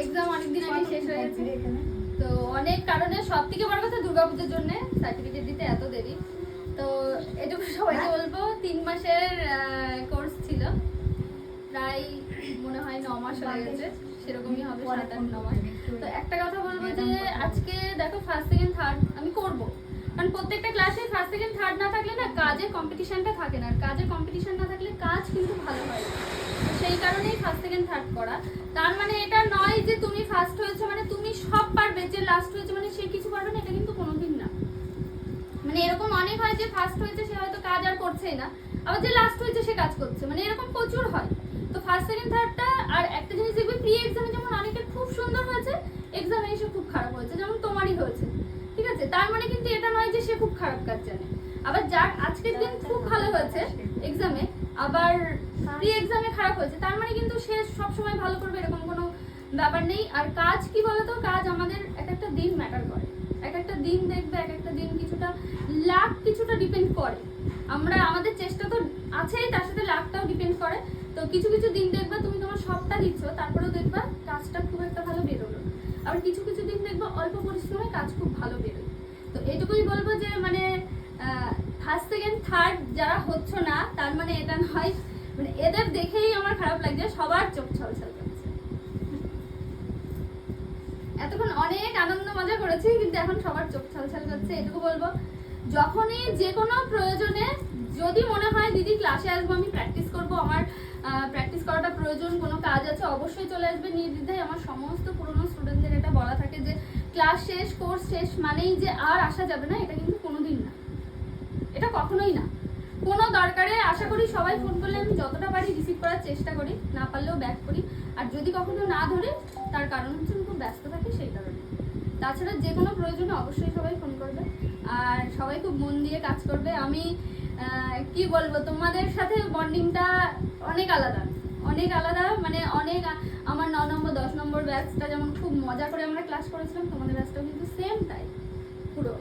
Exam অনেকদিন আগে শেষ হয়ে গেছে, তো অনেক কারণে সব থেকে বড় কথা দুর্গাপুজোর জন্য সার্টিফিকেট দিতে এত দেরি। তো এটুকু সবাইকে বলবো 3 মাসের কোর্স ছিল, প্রায় মনে হয় 9 মাস হয়ে গেছে, সেরকমই হবে 7-8-9 মাস। তো একটা কথা বলবো যে আজকে দেখো ফার্স্ট সেকেন্ড থার্ড আমি করব, কারণ প্রত্যেকটা ক্লাসে ফার্স্ট সেকেন্ড থার্ড না থাকলে না কাজের কম্পিটিশনটা থাকে না, আর কাজের কম্পিটিশন না থাকলে কাজ কিন্তু ভালো হয় না। তো সেই কারণেই ফার্স্ট সেকেন্ড থার্ড করা। তার মানে এটা নয় যে তুমি ফার্স্ট হয়েছো মানে তুমি সব পারবে, যে লাস্ট হয়েছে মানে সে কিছু পারবে না, এটা কিন্তু কোনোদিন না। মানে এরকম অনেক হয় যে ফার্স্ট হয়েছে সে হয়তো কাজ আর করছেই না, আবার যে লাস্ট হয়েছে সে কাজ করছে, মানে এরকম প্রচুর হয়। তো ফার্স্ট সেকেন্ড থার্ডটা, আর একটা জিনিস দেখবে প্রি এক্সামে যেমন অনেকের খুব সুন্দর হয়েছে, এক্সামে এসে খুব খারাপ হয়েছে, যেমন তোমারই হয়েছে, ঠিক আছে? তার মানে কিন্তু এটা নয় যে সে খুব খারাপ কাজ জানে। আবার যার আজকের দিন খুব ভালো হয়েছে এক্সামে, আবার প্রি এক্সামে খারাপ হয়েছে, তার মানে কিন্তু সে সবসময় ভালো করবে এরকম কোনো ব্যাপার নেই। আর কাজ কি বলতো, কাজ আমাদের এক একটা দিন ম্যাটার করে, এক একটা দিন দেখবে, এক একটা দিন কিছুটা লাক কিছুটা ডিপেন্ড করে। আমরা আমাদের চেষ্টা তো আছেই, তার সাথে লাকটাও ডিপেন্ড করে। তো কিছু কিছু দিন দেখবা তুমি তোমার সবটা দিচ্ছ, তারপরেও দেখবা কাজটা খুব একটা ভালো বেরোলো। আবার কিছু কিছু দিন দেখবা অল্প পরিশ্রমে কাজ খুব ভালো বেরোয়। তো এইটুকুই বলবো যে মানে ফার্স্ট সেকেন্ড থার্ড যারা হচ্ছ না, তার মানে এটা নয়, মানে এদের দেখেই আমার খারাপ লাগছে, সবার চোখ ছলছল করছে। এতক্ষণ অনেক আনন্দ মজা করেছি, কিন্তু এখন সবার চোখ ছলছল করছে। এটুকু বলবো, যখনই যে কোনো প্রয়োজনে যদি মনে হয় দিদি ক্লাসে আসবো, আমি প্র্যাকটিস করব, আমার প্র্যাকটিস করাটা প্রয়োজন, কোনো কাজ আছে, অবশ্যই চলে আসবে নির্দ্বিধায়। আমার সমস্ত পুরনো স্টুডেন্টদের এটা বলা থাকে যে ক্লাস শেষ, কোর্স শেষ মানেই যে আর আসা যাবে না, এটা কিন্তু কোনোদিন না, এটা কখনোই না। কোনো দরকারে আশা করি সবাই ফোন করলে আমি যতটা পারি রিসিভ করার চেষ্টা করি, না পারলেও ব্যাক করি। আর যদি কখনো না ধরে, তার কারণ হচ্ছে আমি খুব ব্যস্ত থাকি, সেই কারণে। তাছাড়া যে কোনো প্রয়োজনে অবশ্যই সবাই ফোন করবে, আর সবাই খুব মন দিয়ে কাজ করবে। আমি কি বলবো, তোমাদের সাথে বন্ডিংটা অনেক আলাদা, অনেক আলাদা, মানে অনেক। আমার 9 নম্বর 10 নম্বর ব্যাচটা যেমন খুব মজা করে আমরা ক্লাস করেছিলাম, তোমাদের ব্যাচটাও কিন্তু সেম টাইপ পুরো